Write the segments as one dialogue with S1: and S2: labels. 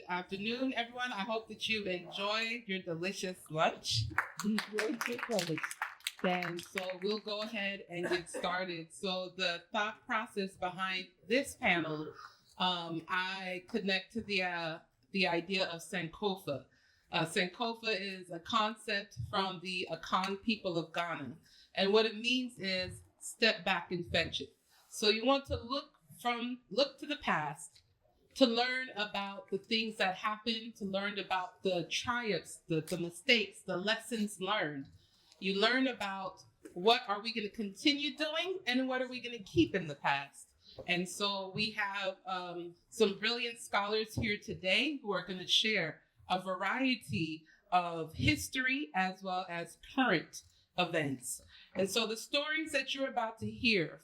S1: afternoon, everyone. I hope that you enjoyed your delicious lunch. And so we'll go ahead and get started. So the thought process behind this panel, I connect to the idea of Sankofa. Sankofa is a concept from the Akan people of Ghana. And what it means is step back and fetch it. So you want to look to the past, to learn about the things that happened, to learn about the triumphs, the mistakes, the lessons learned. You learn about what are we going to continue doing and what are we going to keep in the past. And so we have some brilliant scholars here today who are going to share a variety of history as well as current events. And so the stories that you're about to hear,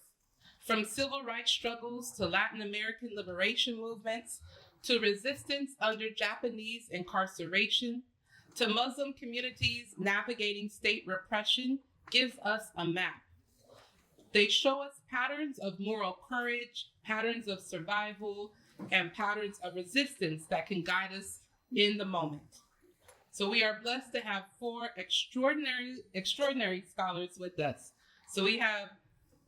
S1: from civil rights struggles to Latin American liberation movements, to resistance under Japanese incarceration, to Muslim communities navigating state repression, gives us a map. They show us patterns of moral courage, patterns of survival, and patterns of resistance that can guide us in the moment. So we are blessed to have four extraordinary scholars with us. So we have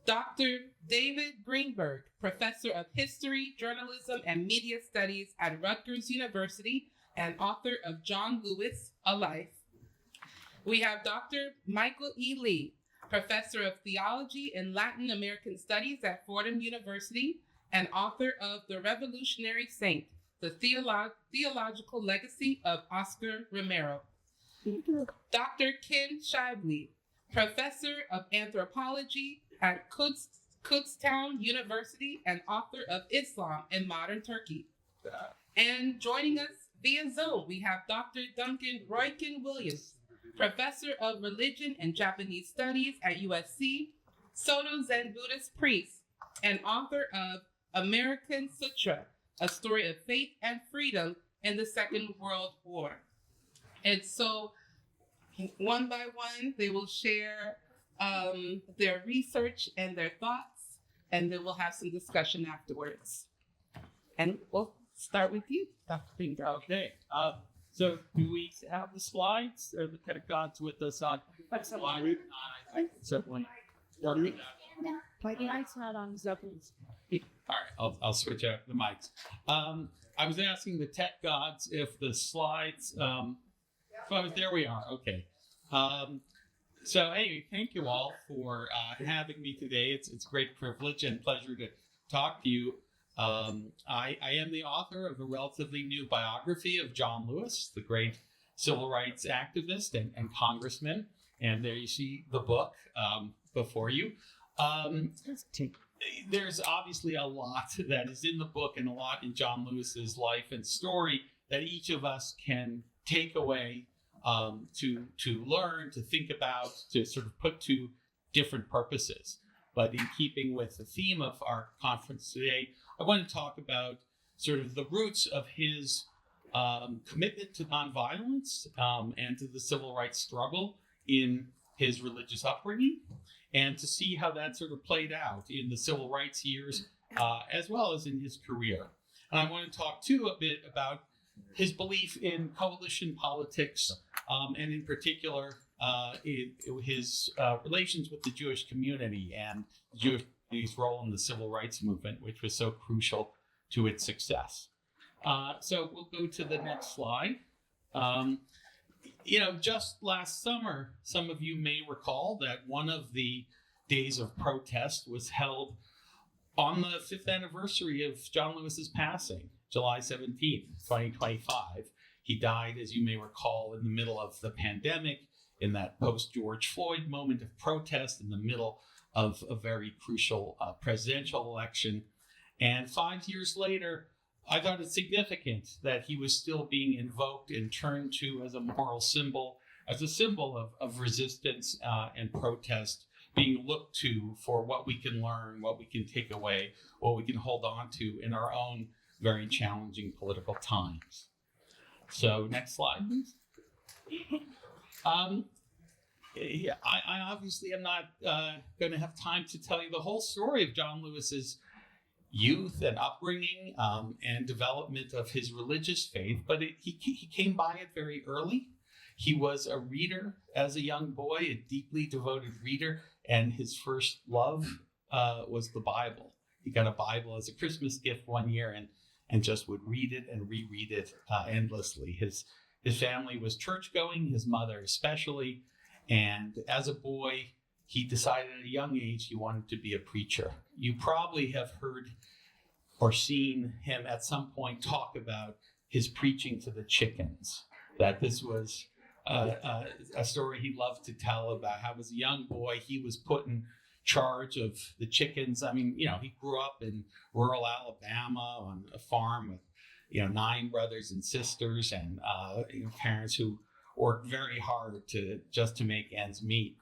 S1: Dr. David Greenberg, Professor of History, Journalism, and Media Studies at Rutgers University and author of John Lewis, A Life. We have Dr. Michael E. Lee, Professor of Theology and Latin American Studies at Fordham University and author of The Revolutionary Saint, The Theological Legacy of Óscar Romero. Dr. Ken Shively, Professor of Anthropology at Kutztown University and author of Islam in Modern Turkey. And joining us via Zoom, we have Dr. Duncan Ryuken Williams, Professor of Religion and Japanese Studies at USC, Soto Zen Buddhist priest, and author of American Sutra, A Story of Faith and Freedom in the Second World War. And so, one by one, they will share their research and their thoughts, and then we'll have some discussion afterwards. And we'll start with you, Dr. Greenberg.
S2: Okay. So do we have the slides? Or the pedagogues with us on slide? Certainly.
S3: My light's not on, so please.
S2: All right, I'll switch out the mics. I was asking the tech gods if the slides. There we are. Okay. So anyway, thank you all for having me today. It's a great privilege and pleasure to talk to you. I am the author of a relatively new biography of John Lewis, the great civil rights activist and congressman. And there you see the book before you. There's obviously a lot that is in the book and a lot in John Lewis's life and story that each of us can take away to learn, to think about, to sort of put to different purposes. But in keeping with the theme of our conference today, I want to talk about sort of the roots of his commitment to nonviolence and to the civil rights struggle in his religious upbringing, and to see how that sort of played out in the civil rights years as well as in his career. And I want to talk too a bit about his belief in coalition politics and in particular his relations with the Jewish community and the Jewish community's role in the civil rights movement, which was so crucial to its success. So we'll go to the next slide. Just last summer, some of you may recall that one of the days of protest was held on the 5th anniversary of John Lewis's passing, July 17th, 2025. He died, as you may recall, in the middle of the pandemic, in that post-George Floyd moment of protest in the middle of a very crucial presidential election. And 5 years later, I thought it significant that he was still being invoked and turned to as a moral symbol, as a symbol of resistance and protest, being looked to for what we can learn, what we can take away, what we can hold on to in our own very challenging political times. So next slide, please. I obviously am not going to have time to tell you the whole story of John Lewis's youth and upbringing and development of his religious faith, but he came by it very early. He was a reader as a young boy, a deeply devoted reader, and his first love was the Bible. He got a Bible as a Christmas gift one year and just would read it and reread it endlessly. His family was church-going, his mother especially, and as a boy, he decided at a young age he wanted to be a preacher. You probably have heard or seen him at some point talk about his preaching to the chickens, that this was a story he loved to tell about how as a young boy he was put in charge of the chickens. I mean, he grew up in rural Alabama on a farm with, 9 brothers and sisters and parents who worked very hard to make ends meet.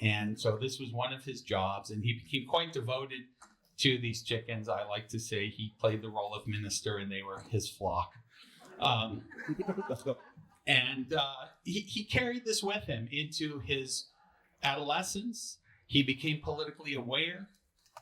S2: And so this was one of his jobs, and he became quite devoted to these chickens. I like to say he played the role of minister, and they were his flock. And he carried this with him into his adolescence. He became politically aware.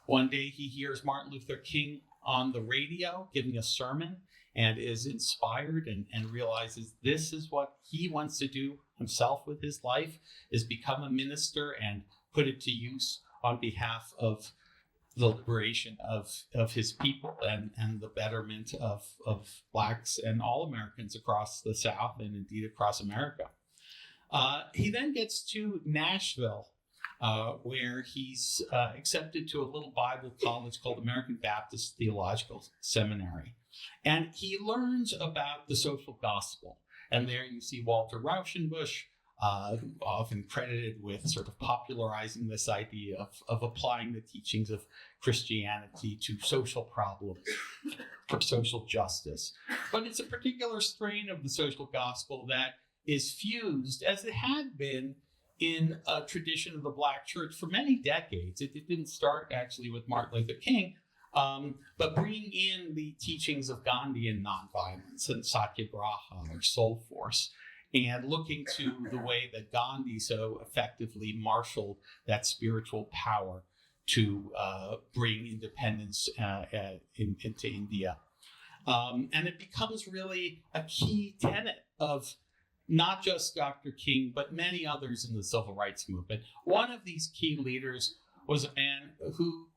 S2: One day he hears Martin Luther King on the radio giving a sermon and is inspired and realizes this is what he wants to do himself with his life, is become a minister and put it to use on behalf of the liberation of his people and the betterment of Blacks and all Americans across the South and indeed across America. He then gets to Nashville, where he's accepted to a little Bible college called American Baptist Theological Seminary. And he learns about the social gospel. And there you see Walter Rauschenbusch, often credited with sort of popularizing this idea of applying the teachings of Christianity to social problems for social justice. But it's a particular strain of the social gospel that is fused, as it had been in a tradition of the Black church for many decades. It didn't start actually with Martin Luther King, but bringing in the teachings of Gandhian nonviolence and Satyagraha or soul force, and looking to the way that Gandhi so effectively marshaled that spiritual power to bring independence into India. And it becomes really a key tenet of not just Dr. King, but many others in the civil rights movement. One of these key leaders was a man who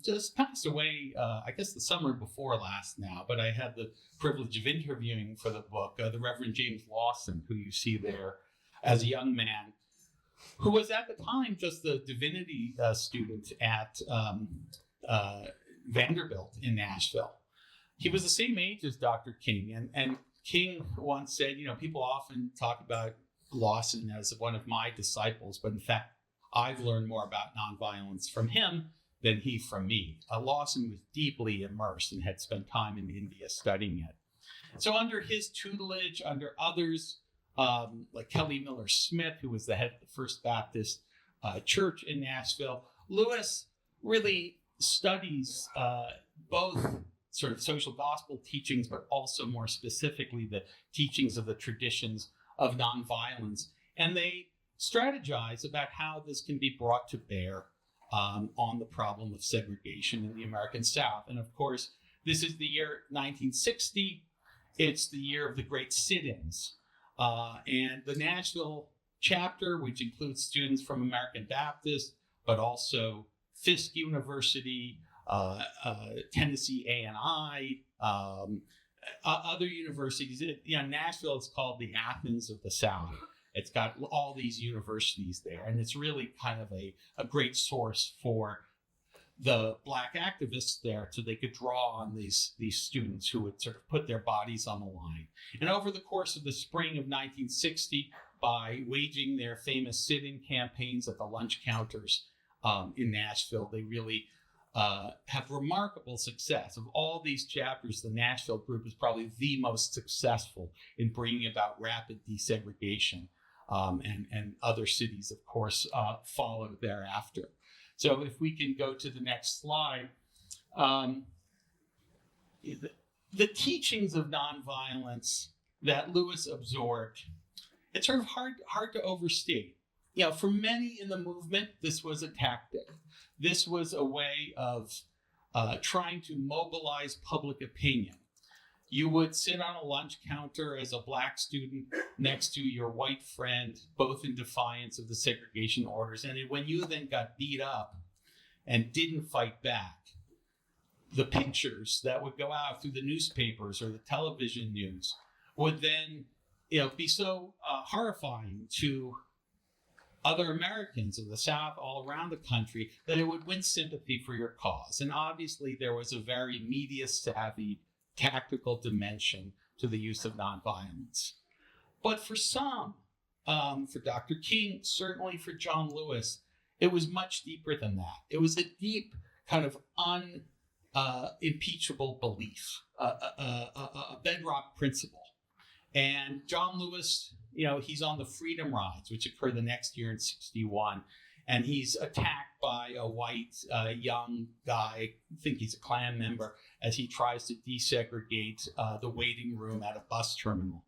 S2: just passed away, I guess the summer before last now, but I had the privilege of interviewing for the book, the Reverend James Lawson, who you see there as a young man, who was at the time just a divinity student at Vanderbilt in Nashville. He was the same age as Dr. King, and King once said, people often talk about Lawson as one of my disciples, but in fact, I've learned more about nonviolence from him than he from me. Lawson was deeply immersed and had spent time in India studying it. So under his tutelage, under others, like Kelly Miller Smith, who was the head of the First Baptist Church in Nashville, Lewis really studies both sort of social gospel teachings, but also more specifically the teachings of the traditions of nonviolence. And they strategize about how this can be brought to bear on the problem of segregation in the American South. And of course, this is the year 1960. It's the year of the great sit-ins. And the Nashville chapter, which includes students from American Baptist, but also Fisk University, Tennessee A&I, other universities. Nashville is called the Athens of the South. It's got all these universities there, and it's really kind of a great source for the Black activists there, so they could draw on these students who would sort of put their bodies on the line. And over the course of the spring of 1960, by waging their famous sit-in campaigns at the lunch counters in Nashville, they really have remarkable success. Of all these chapters, the Nashville group is probably the most successful in bringing about rapid desegregation. And other cities, of course, followed thereafter. So if we can go to the next slide, the teachings of nonviolence that Lewis absorbed, it's sort of hard to overstate. For many in the movement, this was a tactic. This was a way of trying to mobilize public opinion. You would sit on a lunch counter as a black student next to your white friend, both in defiance of the segregation orders. And when you then got beat up and didn't fight back, the pictures that would go out through the newspapers or the television news would then, be so horrifying to other Americans of the South all around the country that it would win sympathy for your cause. And obviously there was a very media-savvy tactical dimension to the use of nonviolence. But for some, for Dr. King, certainly for John Lewis, it was much deeper than that. It was a deep kind of unimpeachable belief, a bedrock principle. And John Lewis, he's on the Freedom Rides, which occur the next year in 1961. And he's attacked by a white young guy, I think he's a Klan member, as he tries to desegregate the waiting room at a bus terminal.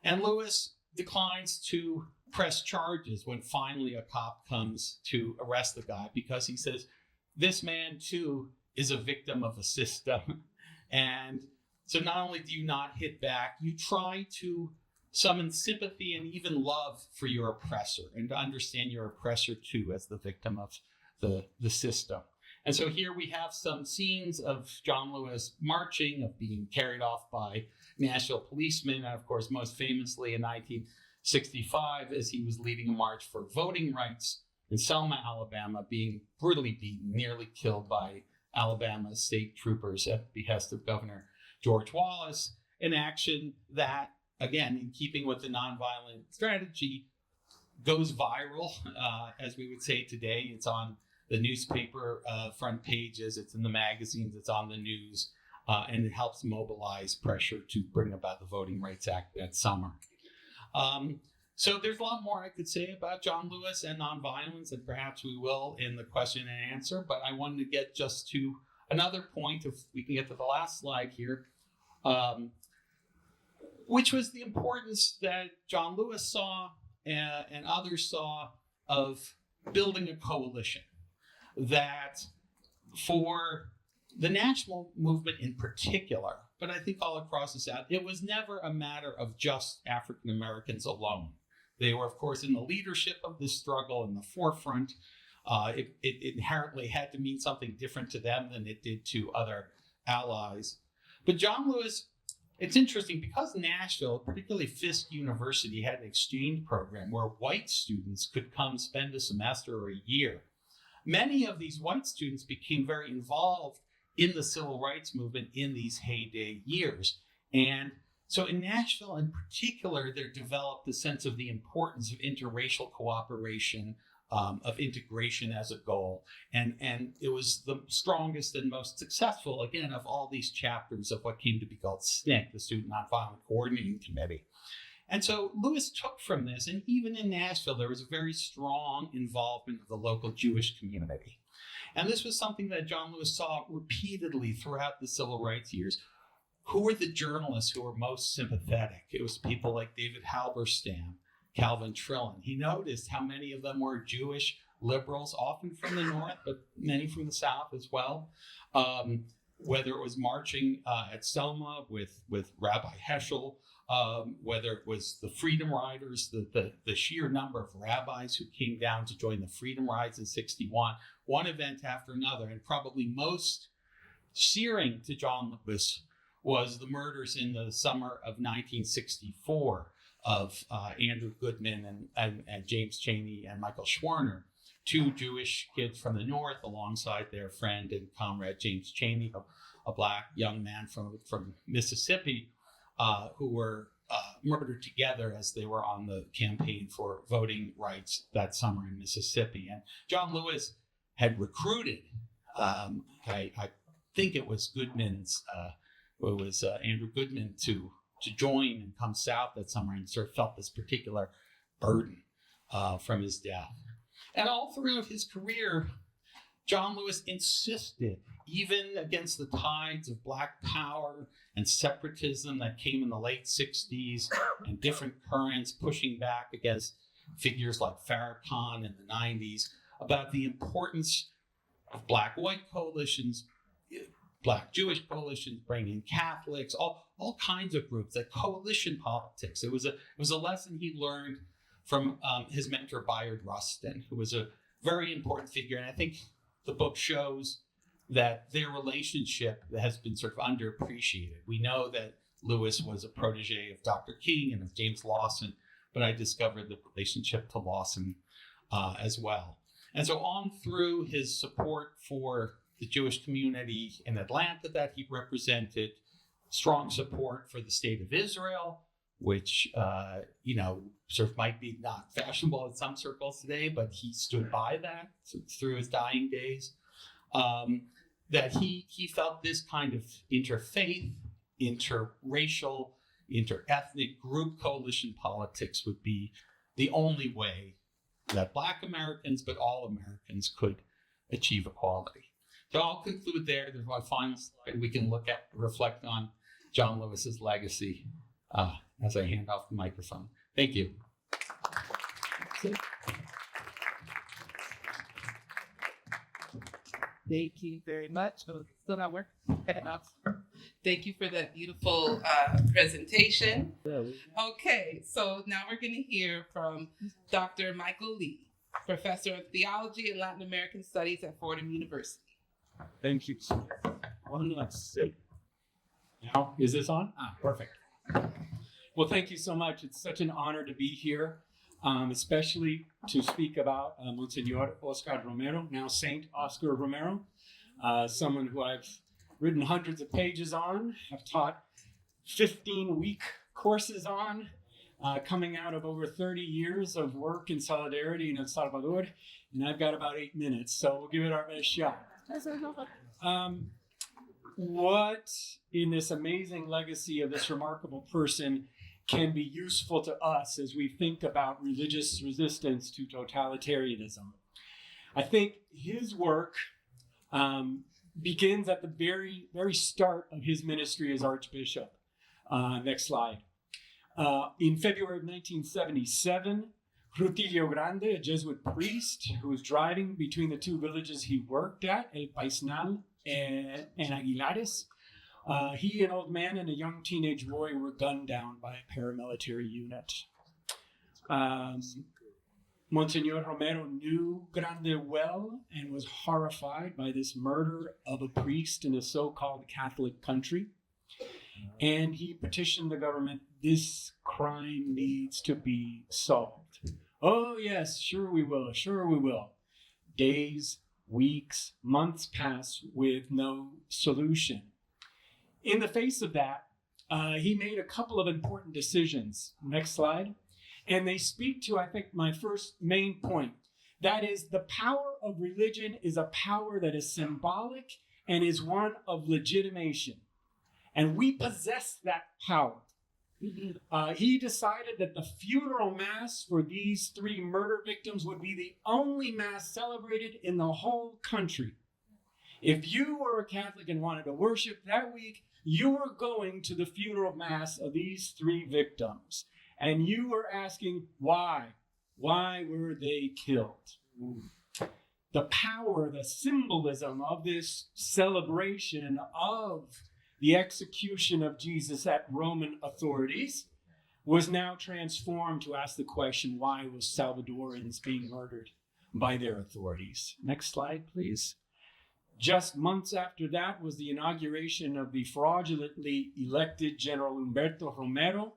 S2: And Lewis declines to press charges when finally a cop comes to arrest the guy, because he says, this man too is a victim of a system. And so not only do you not hit back, you try to summon sympathy and even love for your oppressor, and to understand your oppressor too as the victim of the system. And so here we have some scenes of John Lewis marching, of being carried off by Nashville policemen, and of course most famously in 1965 as he was leading a march for voting rights in Selma, Alabama, being brutally beaten, nearly killed by Alabama state troopers at the behest of Governor George Wallace, an action that, again, in keeping with the nonviolent strategy, goes viral, as we would say today. It's on the newspaper front pages, it's in the magazines, it's on the news, and it helps mobilize pressure to bring about the Voting Rights Act that summer. So there's a lot more I could say about John Lewis and nonviolence, and perhaps we will in the question and answer, but I wanted to get just to another point, if we can get to the last slide here, which was the importance that John Lewis saw and others saw of building a coalition. That for the national movement in particular, but I think all across the South, it was never a matter of just African Americans alone. They were, of course, in the leadership of this struggle, in the forefront. It inherently had to mean something different to them than it did to other allies. But John Lewis, it's interesting, because Nashville, particularly Fisk University, had an exchange program where white students could come spend a semester or a year. Many of these white students became very involved in the civil rights movement in these heyday years. And so in Nashville in particular, there developed a sense of the importance of interracial cooperation, of integration as a goal. And it was the strongest and most successful, again, of all these chapters of what came to be called SNCC, the Student Nonviolent Coordinating Committee. And so Lewis took from this, and even in Nashville, there was a very strong involvement of the local Jewish community. And this was something that John Lewis saw repeatedly throughout the civil rights years. Who were the journalists who were most sympathetic? It was people like David Halberstam, Calvin Trillin. He noticed how many of them were Jewish liberals, often from the North, but many from the South as well. Whether it was marching at Selma with Rabbi Heschel, whether it was the Freedom Riders, the sheer number of rabbis who came down to join the Freedom Rides in 1961, one event after another, and probably most searing to John Lewis was the murders in the summer of 1964 of Andrew Goodman and James Chaney and Michael Schwerner, two Jewish kids from the North, alongside their friend and comrade James Chaney, a black young man from Mississippi, who were murdered together as they were on the campaign for voting rights that summer in Mississippi. And John Lewis had recruited, I think it was Andrew Goodman to join and come south that summer, and sort of felt this particular burden from his death. And all throughout his career, John Lewis insisted, even against the tides of Black power and separatism that came in the late 60s and different currents pushing back against figures like Farrakhan in the 90s, about the importance of Black-white coalitions, Black Jewish coalitions, bringing in Catholics, all kinds of groups, like coalition politics. It was a lesson he learned from his mentor Bayard Rustin, who was a very important figure. And I think the book shows that their relationship has been sort of underappreciated. We know that Lewis was a protege of Dr. King and of James Lawson, but I discovered the relationship to Lawson as well. And so on through his support for the Jewish community in Atlanta that he represented, strong support for the state of Israel, which, sort of might be not fashionable in some circles today, but he stood by that through his dying days. That he felt this kind of interfaith, interracial, interethnic group coalition politics would be the only way that Black Americans, but all Americans, could achieve equality. So I'll conclude there. There's my final slide. We can reflect on John Lewis's legacy as I hand off the microphone. Thank you.
S1: Thank you very much. Still not working? Thank you for that beautiful presentation. Okay, so now we're going to hear from Dr. Michael Lee, Professor of Theology and Latin American Studies at Fordham University.
S4: Thank you. Let's see. Now, is this on? Perfect. Well, thank you so much. It's such an honor to be here, especially to speak about Monsignor Óscar Romero, now Saint Óscar Romero, someone who I've written hundreds of pages on, have taught 15-week courses on, coming out of over 30 years of work in solidarity in El Salvador, and I've got about 8 minutes, so we'll give it our best shot. What in this amazing legacy of this remarkable person can be useful to us as we think about religious resistance to totalitarianism? I think his work begins at the very, very start of his ministry as Archbishop. Next slide. In February of 1977, Rutilio Grande, a Jesuit priest who was driving between the two villages he worked at, El Paisnal and Aguilares, he, an old man, and a young teenage boy were gunned down by a paramilitary unit. Monsignor Romero knew Grande well and was horrified by this murder of a priest in a so-called Catholic country. And he petitioned the government, this crime needs to be solved. Oh, yes, sure we will, sure we will. Days, weeks, months pass with no solution. In the face of that, he made a couple of important decisions. Next slide. And they speak to, I think, my first main point. That is, the power of religion is a power that is symbolic and is one of legitimation. And we possess that power. He decided that the funeral mass for these 3 murder victims would be the only mass celebrated in the whole country. If you were a Catholic and wanted to worship that week, you were going to the funeral mass of these 3 victims. And you were asking, why? Why were they killed? The power, the symbolism of this celebration of the execution of Jesus at Roman authorities was now transformed to ask the question, why was Salvadorans being murdered by their authorities? Next slide, please. Just months after that was the inauguration of the fraudulently elected General Humberto Romero.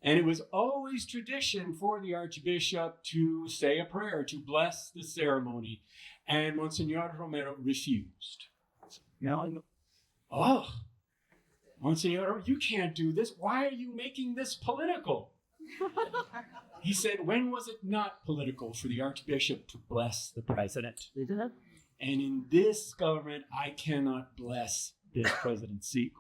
S4: And it was always tradition for the Archbishop to say a prayer, to bless the ceremony. And Monsignor Romero refused. Monsignor, you can't do this. Why are you making this political? He said, when was it not political for the Archbishop to bless the president? And in this government, I cannot bless this presidency.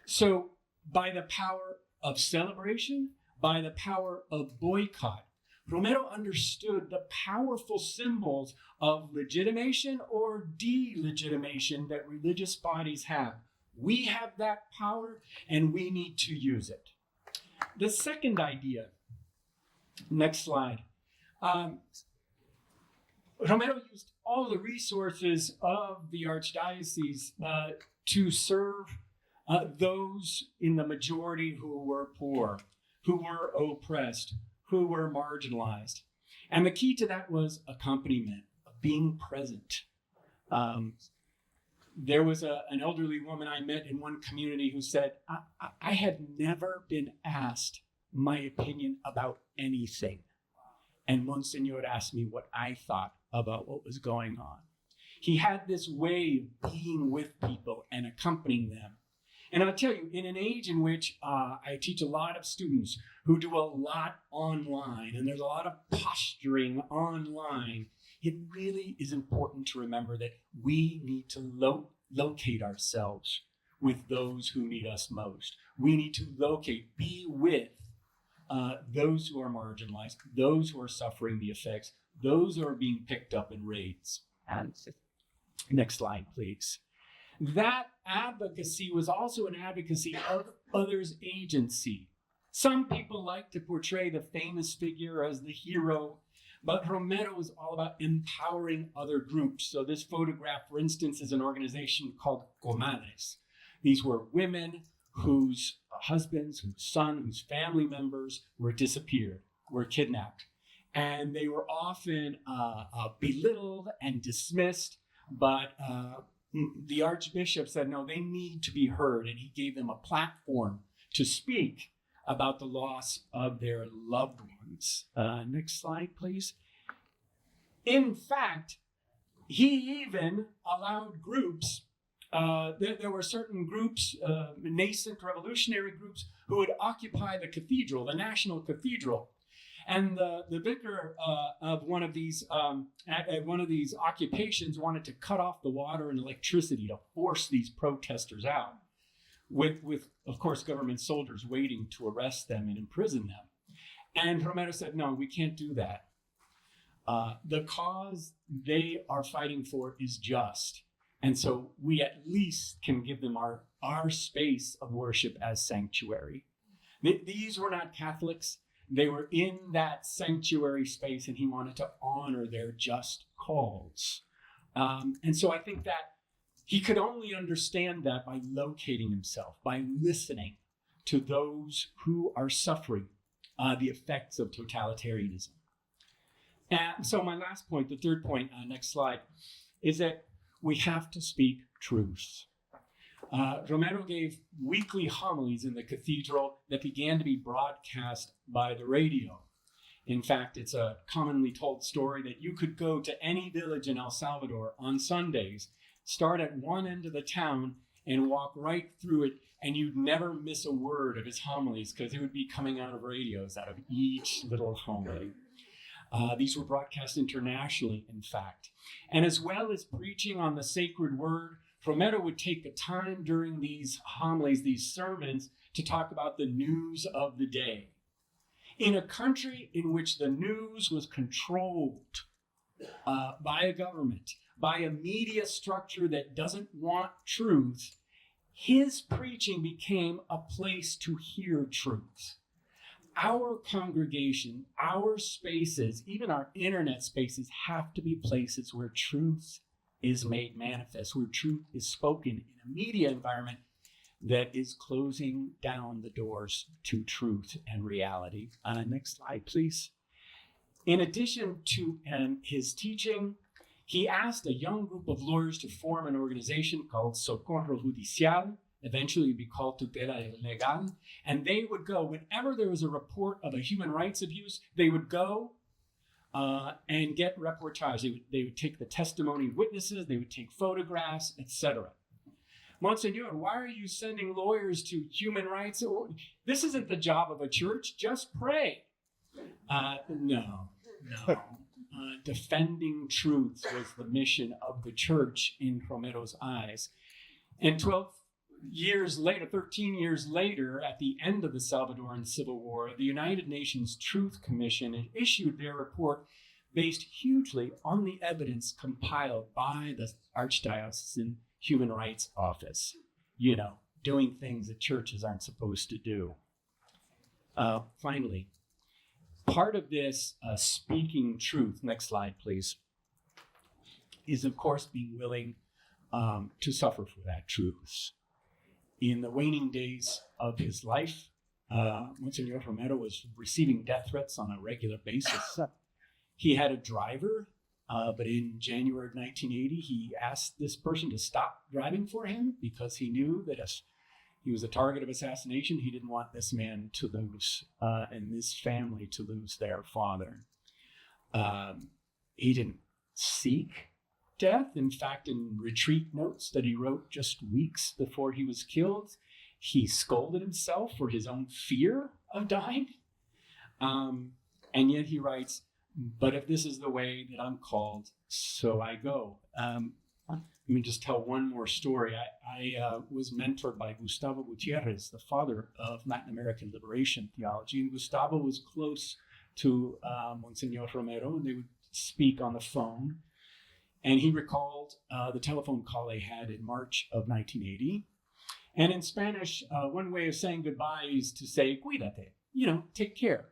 S4: So by the power of celebration, by the power of boycott, Romero understood the powerful symbols of legitimation or delegitimation that religious bodies have. We have that power and we need to use it. The second idea, next slide. Romero used all the resources of the archdiocese to serve those in the majority who were poor, who were oppressed, who were marginalized. And the key to that was accompaniment, being present. There was an elderly woman I met in one community who said, I had never been asked my opinion about anything. And Monsignor asked me what I thought about what was going on. He had this way of being with people and accompanying them. And I'll tell you, in an age in which I teach a lot of students who do a lot online, and there's a lot of posturing online, it really is important to remember that we need to locate ourselves with those who need us most. We need to be with those who are marginalized, those who are suffering the effects, those who are being picked up in raids. And next slide, please. That advocacy was also an advocacy of others' agency. Some people like to portray the famous figure as the hero, but Romero was all about empowering other groups. So this photograph, for instance, is an organization called Comadres. These were women whose husbands, whose son, whose family members were disappeared, were kidnapped. And they were often belittled and dismissed, but the Archbishop said, no, they need to be heard. And he gave them a platform to speak about the loss of their loved ones. Next slide, please. In fact, he even allowed groups, there were certain groups, nascent revolutionary groups, who would occupy the cathedral, the National Cathedral. And the vicar of one of these at one of these occupations wanted to cut off the water and electricity to force these protesters out, with of course government soldiers waiting to arrest them and imprison them. And Romero said, no, we can't do that. The cause they are fighting for is just, and so we at least can give them our space of worship as sanctuary. These were not Catholics. They were in that sanctuary space, and he wanted to honor their just cause. And so I think that he could only understand that by locating himself, by listening to those who are suffering the effects of totalitarianism. And so my last point, the third point, next slide, is that we have to speak truth. Romero gave weekly homilies in the cathedral that began to be broadcast by the radio. In fact, it's a commonly told story that you could go to any village in El Salvador on Sundays, start at one end of the town and walk right through it, and you'd never miss a word of his homilies because it would be coming out of radios out of each little homily. These were broadcast internationally, in fact. And as well as preaching on the sacred word, Romero would take the time during these homilies, these sermons, to talk about the news of the day. In a country in which the news was controlled by a government, by a media structure that doesn't want truth, his preaching became a place to hear truth. Our congregation, our spaces, even our internet spaces, have to be places where truth is made manifest, where truth is spoken in a media environment that is closing down the doors to truth and reality. Next slide, please. In addition to his teaching, he asked a young group of lawyers to form an organization called Socorro Judicial, eventually be called Tutela Legal, and they would go, whenever there was a report of a human rights abuse, they would go and get reportage. They would take the testimony of witnesses, they would take photographs, etc. Monsignor, why are you sending lawyers to human rights? This isn't the job of a church, just pray. No. Defending truth was the mission of the church in Romero's eyes. And 13 years later, at the end of the Salvadoran Civil War, the United Nations Truth Commission issued their report based hugely on the evidence compiled by the Archdiocesan Human Rights Office. You know, doing things that churches aren't supposed to do. Finally, part of this speaking truth, next slide, please, is, of course, being willing to suffer for that truth. In the waning days of his life, Monsignor Romero was receiving death threats on a regular basis. He had a driver, but in January of 1980, he asked this person to stop driving for him because he knew that as he was a target of assassination, he didn't want this man to lose, and this family to lose their father. He didn't seek death. In fact, in retreat notes that he wrote just weeks before he was killed, he scolded himself for his own fear of dying. And yet he writes, "But if this is the way that I'm called, so I go." Let me just tell one more story. I was mentored by Gustavo Gutierrez, the father of Latin American liberation theology. And Gustavo was close to Monsignor Romero, and they would speak on the phone. And he recalled the telephone call they had in March of 1980. And in Spanish, one way of saying goodbye is to say, "Cuídate," take care.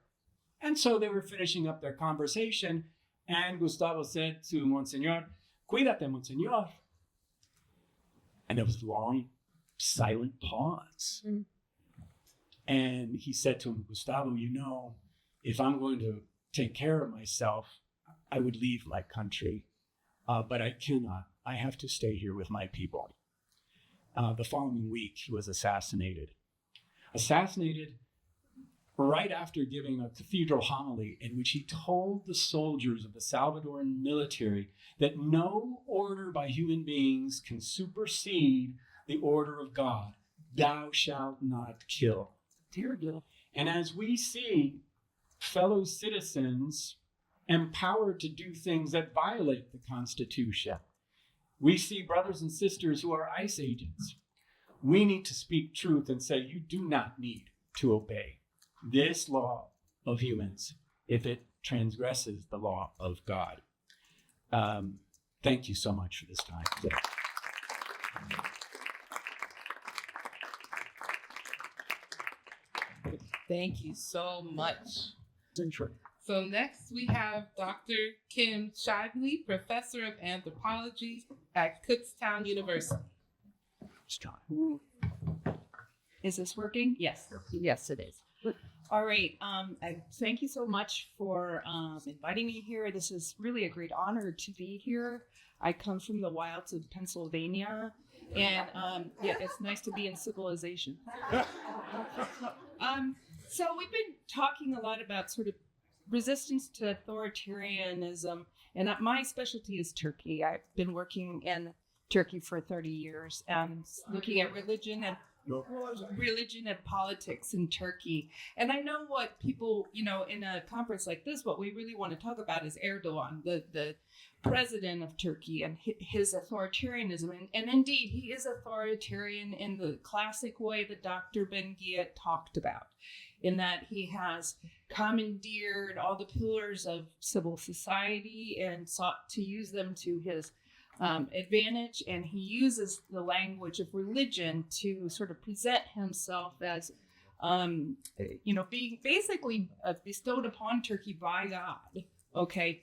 S4: And so they were finishing up their conversation, and Gustavo said to Monsignor, "Cuídate, Monsignor." And there was a long, silent pause. Mm. And he said to him, "Gustavo, if I'm going to take care of myself, I would leave my country. But I cannot. I have to stay here with my people." The following week, he was assassinated. Assassinated right after giving a cathedral homily in which he told the soldiers of the Salvadoran military that no order by human beings can supersede the order of God. Thou shalt not kill. Terrible. And as we see fellow citizens empowered to do things that violate the Constitution, we see brothers and sisters who are ICE agents. We need to speak truth and say, you do not need to obey this law of humans if it transgresses the law of God. Thank you so much for this time today.
S1: Thank you so much.
S4: Sure.
S1: So next we have Dr. Kim Shively, Professor of Anthropology at Kutztown University.
S3: Is this working? Yes. Yes, it is. All right. Thank you so much for inviting me here. This is really a great honor to be here. I come from the wilds of Pennsylvania, and it's nice to be in civilization. So we've been talking a lot about sort of resistance to authoritarianism, and my specialty is Turkey. I've been working in Turkey for 30 years and looking at religion and politics in Turkey. And I know what people, in a conference like this, what we really want to talk about is Erdogan, the president of Turkey, and his authoritarianism. And indeed, he is authoritarian in the classic way that Dr. Ben-Ghiat talked about, in that he has commandeered all the pillars of civil society and sought to use them to his advantage, and he uses the language of religion to sort of present himself as, being basically bestowed upon Turkey by God,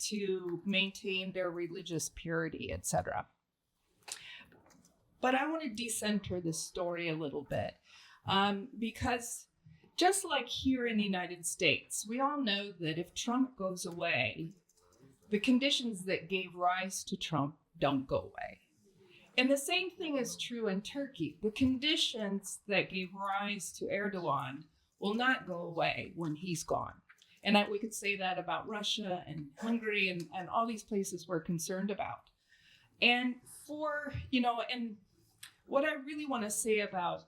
S3: to maintain their religious purity, etc. But I want to decenter this story a little bit, because just like here in the United States, we all know that if Trump goes away, the conditions that gave rise to Trump don't go away. And the same thing is true in Turkey. The conditions that gave rise to Erdogan will not go away when he's gone. And we could say that about Russia and Hungary and all these places we're concerned about. And and what I really want to say about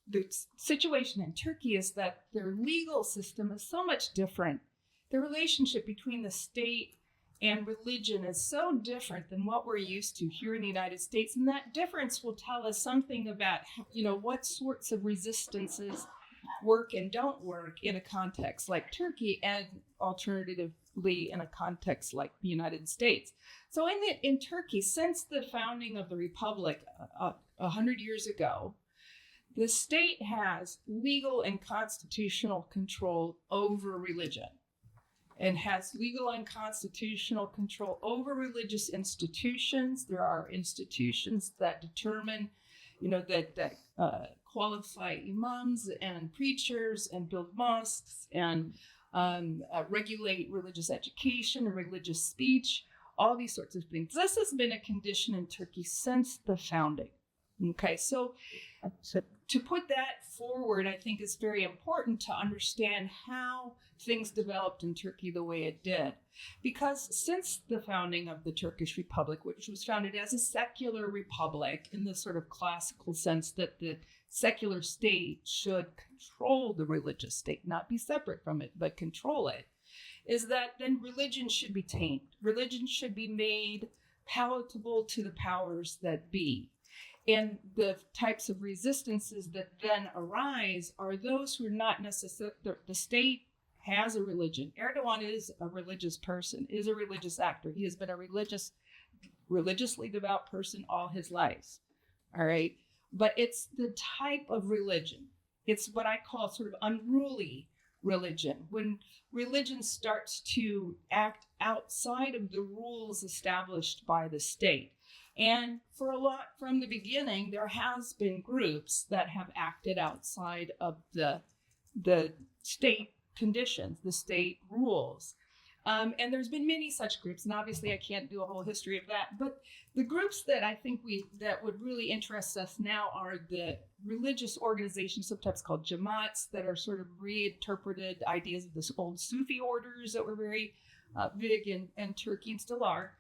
S3: the situation in Turkey is that their legal system is so much different. The relationship between the state and religion is so different than what we're used to here in the United States. And that difference will tell us something about, what sorts of resistances work and don't work in a context like Turkey, and alternatively in a context like the United States. So in Turkey, since the founding of the Republic 100 years ago, the state has legal and constitutional control over religion. and has legal and constitutional control over religious institutions. There are institutions that determine, that qualify imams and preachers and build mosques and regulate religious education and religious speech, all these sorts of things. This has been a condition in Turkey since the founding. Okay, so to put that forward, I think is very important to understand how things developed in Turkey the way it did. Because since the founding of the Turkish Republic, which was founded as a secular republic in the sort of classical sense that the secular state should control the religious state, not be separate from it, but control it, is that then religion should be tamed. Religion should be made palatable to the powers that be. And the types of resistances that then arise are those who are not necessarily, the state has a religion. Erdogan is a religious person, is a religious actor. He has been a religiously devout person all his life. All right. But it's the type of religion. It's what I call sort of unruly religion. When religion starts to act outside of the rules established by the state. And for a lot from the beginning, there has been groups that have acted outside of the state conditions, the state rules. And there's been many such groups, and obviously I can't do a whole history of that. But the groups that I think that would really interest us now are the religious organizations, sometimes called jamaats, that are sort of reinterpreted ideas of this old Sufi orders that were very big in Turkey and still are.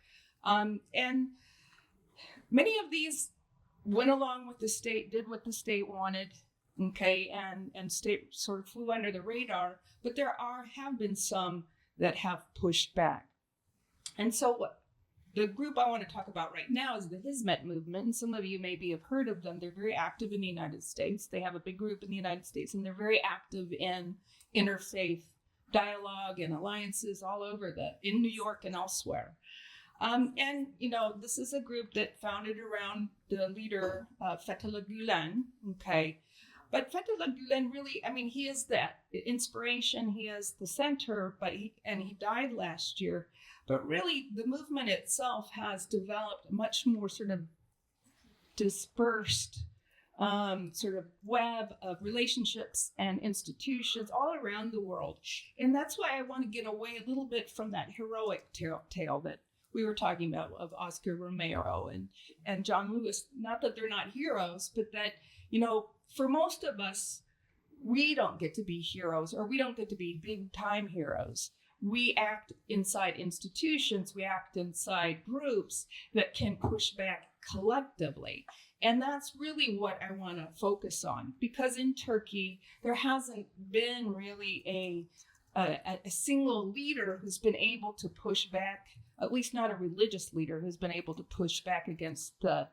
S3: And many of these went along with the state, did what the state wanted, okay, and state sort of flew under the radar. But there have been some that have pushed back. And so the group I want to talk about right now is the Hizmet movement. And some of you maybe have heard of them. They're very active in the United States. They have a big group in the United States, and they're very active in interfaith dialogue and alliances all over in New York and elsewhere. And, this is a group that founded around the leader, Fethullah Gülen, okay? But Fethullah Gülen really, he is that inspiration, he is the center, he died last year. But really, the movement itself has developed a much more sort of dispersed sort of web of relationships and institutions all around the world. And that's why I want to get away a little bit from that heroic tale that we were talking about of Óscar Romero and John Lewis. Not that they're not heroes, but that, for most of us, we don't get to be heroes, or we don't get to be big time heroes. We act inside institutions, we act inside groups that can push back collectively. And that's really what I want to focus on, because in Turkey, there hasn't been really a single leader who's been able to push back, at least not a religious leader who's been able to push back against the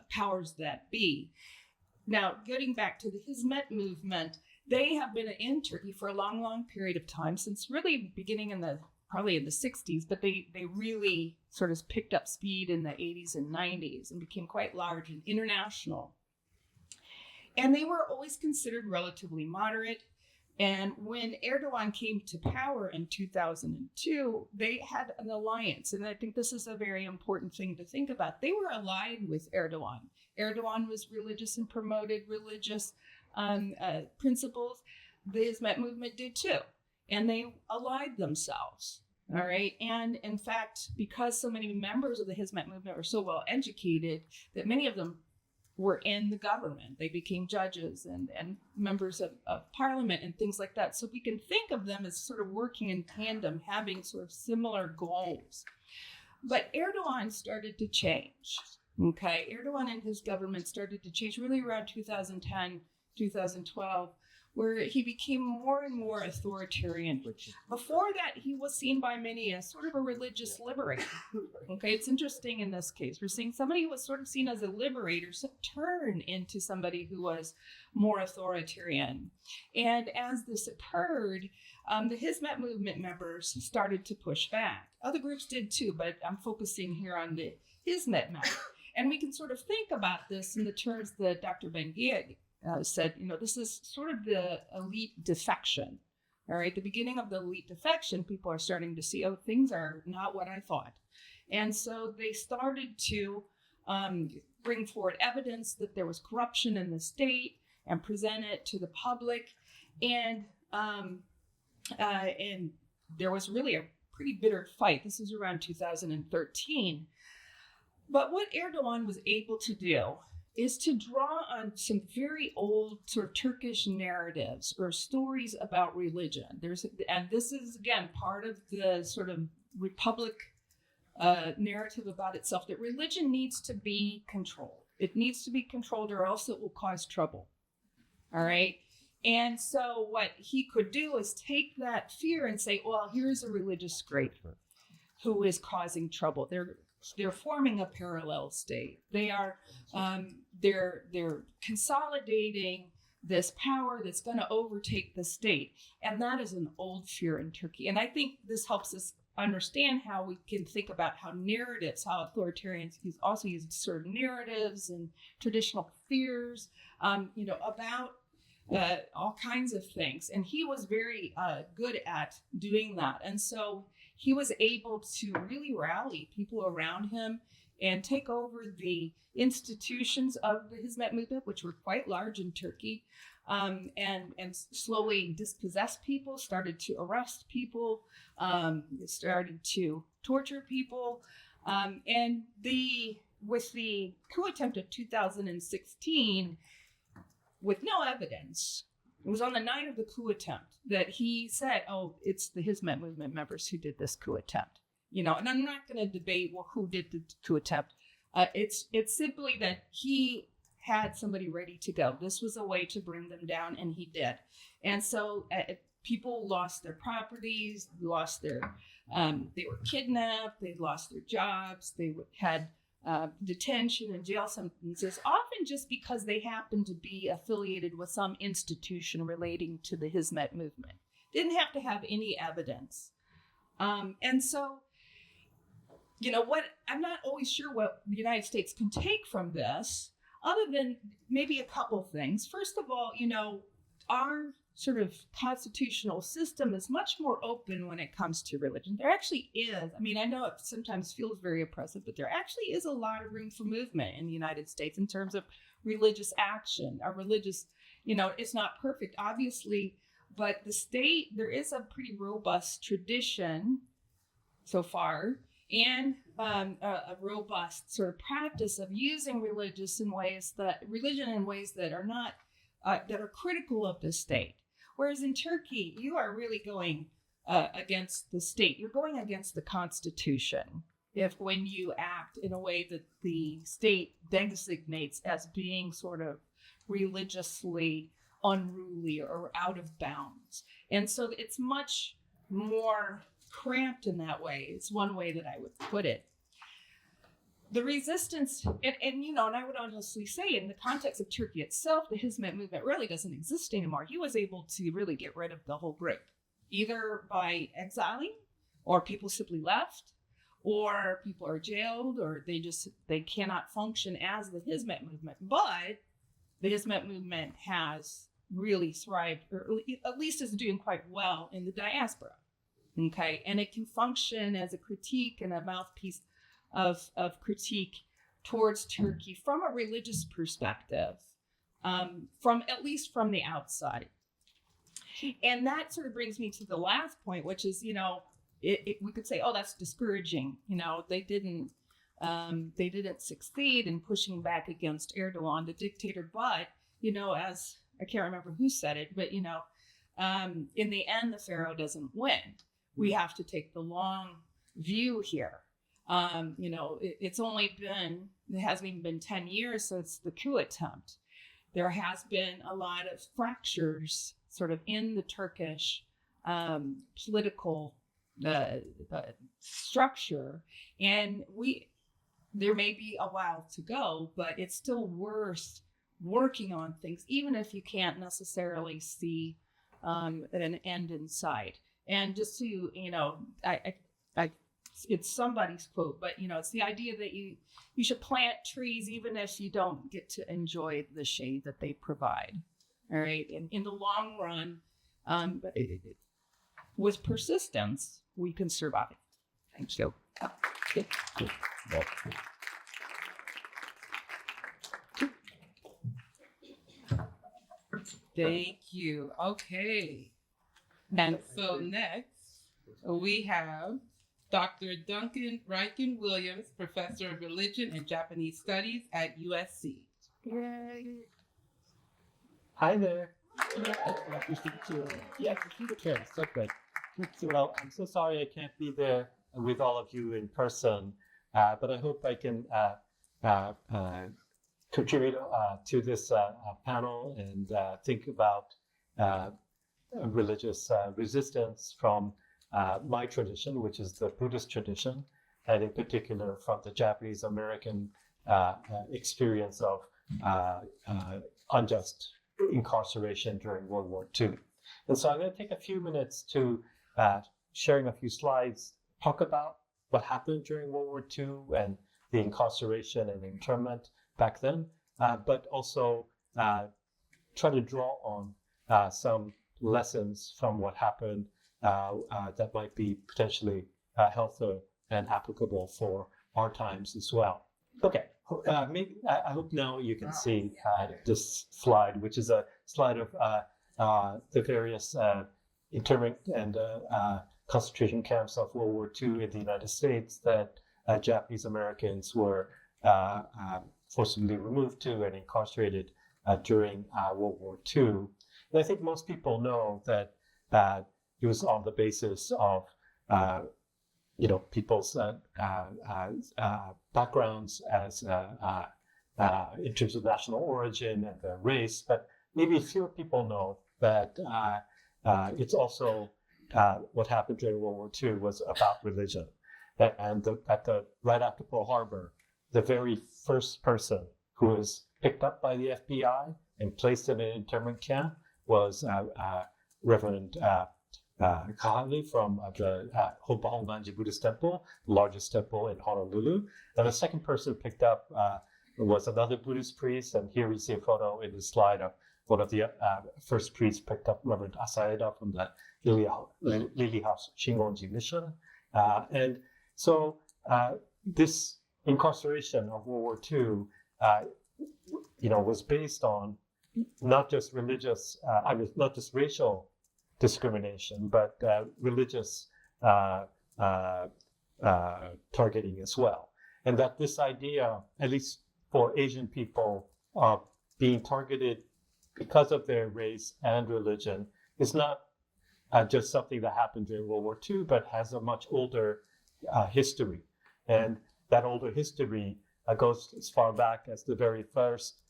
S3: powers that be. Now, getting back to the Hizmet movement, they have been in Turkey for a long, long period of time, since really beginning probably in the 60s, but they really sort of picked up speed in the 80s and 90s and became quite large and international. And they were always considered relatively moderate. And when Erdogan came to power in 2002, they had an alliance. And I think this is a very important thing to think about. They were allied with Erdogan. Erdogan was religious and promoted religious principles. The Hizmet movement did too. And they allied themselves. All right. And in fact, because so many members of the Hizmet movement were so well educated, that many of them were in the government. They became judges and members of parliament and things like that. So we can think of them as sort of working in tandem, having sort of similar goals. But Erdogan started to change. Okay. Erdogan and his government started to change really around 2010, 2012, where he became more and more authoritarian. Before that, he was seen by many as sort of a religious liberator. Okay, it's interesting in this case. We're seeing somebody who was sort of seen as a liberator turn into somebody who was more authoritarian. And as this occurred, the Hizmet movement members started to push back. Other groups did too, but I'm focusing here on the Hizmet members. And we can sort of think about this in the terms that Dr. Ben-Ghiat said, this is sort of the elite defection. All right, the beginning of the elite defection, people are starting to see, oh, things are not what I thought. And so they started to bring forward evidence that there was corruption in the state and present it to the public. And there was really a pretty bitter fight. This is around 2013. But what Erdogan was able to do is to draw on some very old sort of Turkish narratives or stories about religion. And this is, again, part of the sort of republic narrative about itself, that religion needs to be controlled. It needs to be controlled or else it will cause trouble. All right. And so what he could do is take that fear and say, well, here's a religious group who is causing trouble. They're forming a parallel state. They are they're consolidating this power that's going to overtake the state. And that is an old fear in Turkey. And I think this helps us understand how we can think about how narratives, how authoritarians also use sort of narratives and traditional fears, about all kinds of things. And he was very good at doing that. And so he was able to really rally people around him and take over the institutions of the Hizmet movement, which were quite large in Turkey, and slowly dispossess people, started to arrest people, started to torture people. And with the coup attempt of 2016, with no evidence, it was on the night of the coup attempt that he said, oh, it's the Hizmet movement members who did this coup attempt. And I'm not going to debate, well, who did the coup attempt. It's simply that he had somebody ready to go. This was a way to bring them down, and he did. And so people lost their properties, they were kidnapped, they lost their jobs, they had detention and jail sentences, often just because they happened to be affiliated with some institution relating to the Hizmet movement. Didn't have to have any evidence. And so, I'm not always sure what the United States can take from this, other than maybe a couple things. First of all, our sort of constitutional system is much more open when it comes to religion. There actually is. I know it sometimes feels very oppressive, but there actually is a lot of room for movement in the United States in terms of religious action. Our religious, it's not perfect, obviously, but the state, there is a pretty robust tradition so far, and a robust sort of practice of using religion in ways that are not that are critical of the state. Whereas in Turkey, you are really going against the state. You're going against the Constitution when you act in a way that the state designates as being sort of religiously unruly or out of bounds. And so it's much more cramped in that way. It's one way that I would put it. The resistance, and I would honestly say, in the context of Turkey itself, the Hizmet movement really doesn't exist anymore. He was able to really get rid of the whole group, either by exiling, or people simply left, or people are jailed, or they cannot function as the Hizmet movement. But the Hizmet movement has really thrived, or at least is doing quite well in the diaspora. Okay, and it can function as a critique and a mouthpiece of critique towards Turkey from a religious perspective, at least from the outside. And that sort of brings me to the last point, which is, we could say, oh, that's discouraging. They didn't succeed in pushing back against Erdogan, the dictator. But, as I can't remember who said it, but, in the end, the pharaoh doesn't win. We have to take the long view here. It hasn't even been 10 years since the coup attempt. There has been a lot of fractures sort of in the Turkish political structure. And there may be a while to go, but it's still worth working on things, even if you can't necessarily see an end in sight. And just to, it's somebody's quote, but it's the idea that you should plant trees even if you don't get to enjoy the shade that they provide. All right, and in the long run, with persistence, we can survive. Thank you.
S1: Thank you. Okay. And so next, we have Dr. Duncan Ryuken Williams, Professor of Religion and Japanese Studies at USC.
S5: Yay. Hi there. Yeah, okay, so good. Well, I'm so sorry I can't be there with all of you in person, but I hope I can contribute to this panel and think about religious resistance from my tradition, which is the Buddhist tradition, and in particular from the Japanese American experience of unjust incarceration during World War II. And so I'm going to take a few minutes to sharing a few slides, talk about what happened during World War II and the incarceration and internment back then, but also try to draw on some lessons from what happened that might be potentially helpful and applicable for our times as well. Okay, maybe I hope now you can see this slide, which is a slide of the various internment and concentration camps of World War II in the United States that Japanese Americans were forcibly removed to and incarcerated during World War II. And I think most people know that it was on the basis of people's backgrounds as in terms of national origin and their race, but maybe fewer people know that it's also what happened during World War II was about religion. And right after Pearl Harbor, the very first person who was picked up by the FBI and placed in an internment camp was Reverend Kahale from the Honbanji Buddhist Temple, the largest temple in Honolulu. And the second person picked up was another Buddhist priest, and here we see a photo in the slide of one of the first priests picked up, Reverend Asaeda from the Lily House Shingonji Mission. And so this incarceration of World War II, was based on not just religious, not just racial discrimination, but religious targeting as well. And that this idea, at least for Asian people, of being targeted because of their race and religion is not just something that happened during World War II, but has a much older history. And that older history goes as far back as the very first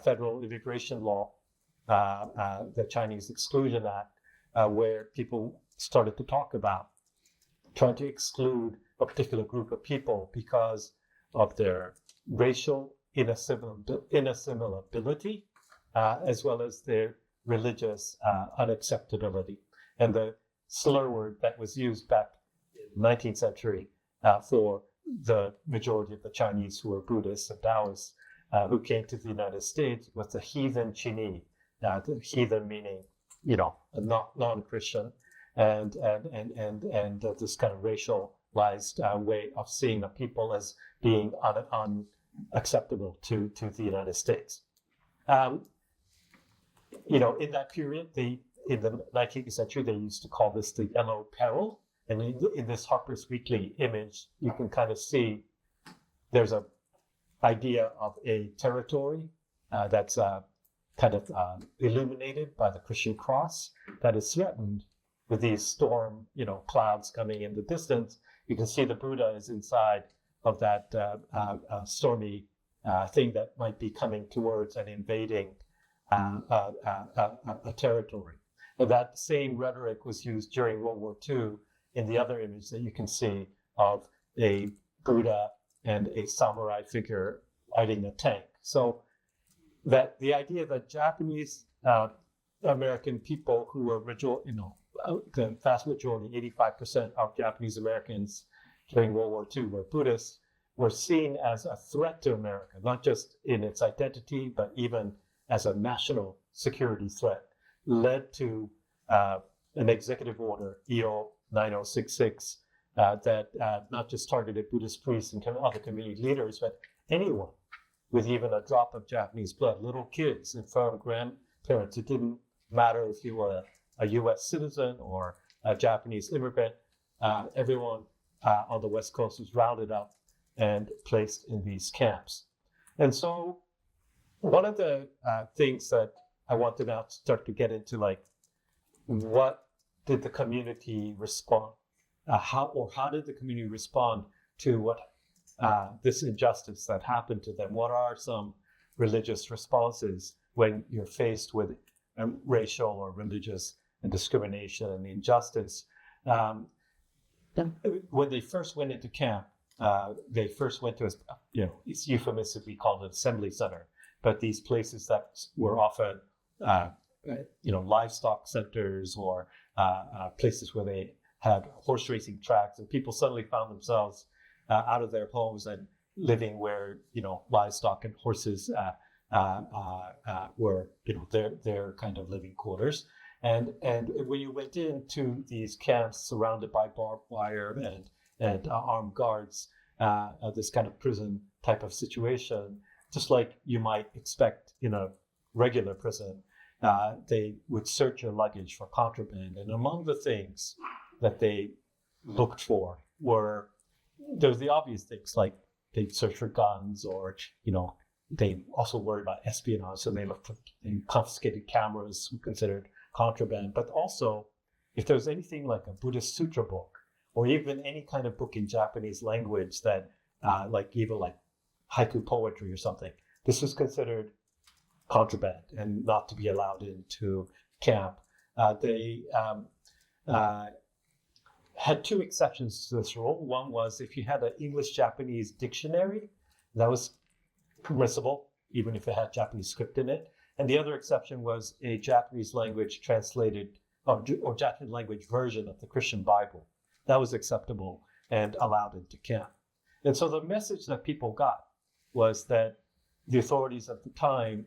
S5: federal immigration law, the Chinese Exclusion Act, where people started to talk about trying to exclude a particular group of people because of their racial inassimilability, as well as their religious unacceptability. And the slur word that was used back in the 19th century for the majority of the Chinese who were Buddhists and Taoists who came to the United States was the heathen Chinese. The heathen meaning, a non-Christian, and this kind of racialized way of seeing the people as being unacceptable to the United States. In that period, in the 19th century, they used to call this the Yellow Peril. And in this Harper's Weekly image, you can kind of see there's an idea of a territory that's kind of illuminated by the Christian cross that is threatened with these storm, clouds coming in the distance. You can see the Buddha is inside of that stormy thing that might be coming towards and invading a territory. And that same rhetoric was used during World War II in the other image that you can see of a Buddha and a samurai figure riding a tank. So that the idea that Japanese American people who were the vast majority, 85% of Japanese Americans during World War II were Buddhists, were seen as a threat to America, not just in its identity, but even as a national security threat, led to an executive order, EO 9066, that not just targeted Buddhist priests and other community leaders, but anyone with even a drop of Japanese blood, little kids, infirm grandparents. It didn't matter if you were a U.S. citizen or a Japanese immigrant. Everyone on the West Coast was rounded up and placed in these camps. And so one of the things that I want to now start to get into, like, what did the community respond? How did the community respond to what this injustice that happened to them? What are some religious responses when you're faced with racial or religious discrimination and injustice? When they first went into camp, they first went to, it's euphemistically called an assembly center, but these places that were often, livestock centers or places where they had horse racing tracks, and people suddenly found themselves out of their homes and living where, livestock and horses were, their kind of living quarters. And when you went into these camps surrounded by barbed wire and armed guards, this kind of prison type of situation, just like you might expect in a regular prison, they would search your luggage for contraband. And among the things that they looked for were, there's the obvious things, like they'd search for guns, or, they also worried about espionage. So they confiscated cameras considered contraband. But also, if there's anything like a Buddhist Sutra book, or even any kind of book in Japanese language that, even haiku poetry or something, this was considered contraband and not to be allowed into camp. They had two exceptions to this rule. One was if you had an English-Japanese dictionary, that was permissible, even if it had Japanese script in it. And the other exception was a Japanese language translated or Japanese language version of the Christian Bible. That was acceptable and allowed into camp. And so the message that people got was that the authorities at the time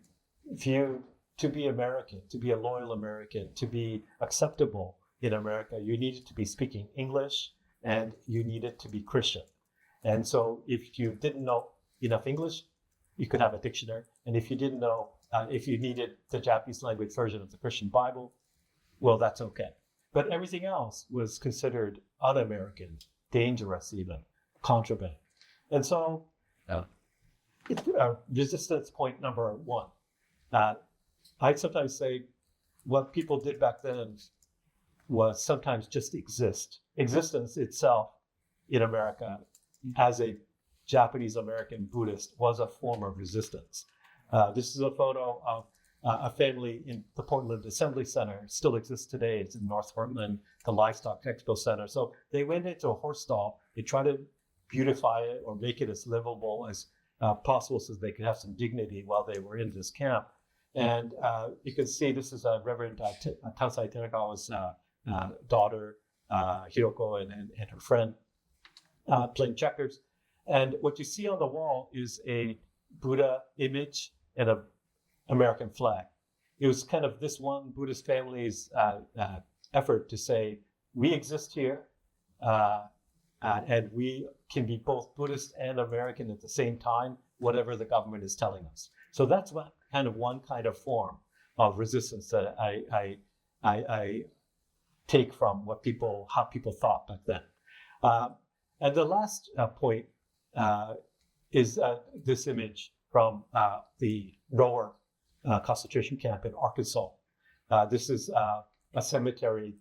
S5: viewed to be American, to be a loyal American, to be acceptable in America, you needed to be speaking English and you needed to be Christian. And so if you didn't know enough English, you could have a dictionary. And if you didn't know, if you needed the Japanese language version of the Christian Bible, well, that's okay. But everything else was considered un-American, dangerous even, contraband. And so resistance point number one. I sometimes say what people did back then was sometimes just exist. Existence itself in America as a Japanese American Buddhist was a form of resistance. This is a photo of a family in the Portland Assembly Center. It still exists today. It's in North Portland, the Livestock Expo Center. So they went into a horse stall. They tried to beautify it or make it as livable as possible so they could have some dignity while they were in this camp. And you can see this is Reverend Tansai Tenagawa's daughter, Hiroko, and her friend playing checkers. And what you see on the wall is a Buddha image and an American flag. It was kind of this one Buddhist family's effort to say, we exist here, and we can be both Buddhist and American at the same time, whatever the government is telling us. So that's one kind of form of resistance that I take from how people thought back then. And the last point is this image from the Rower concentration camp in Arkansas. This is a cemetery.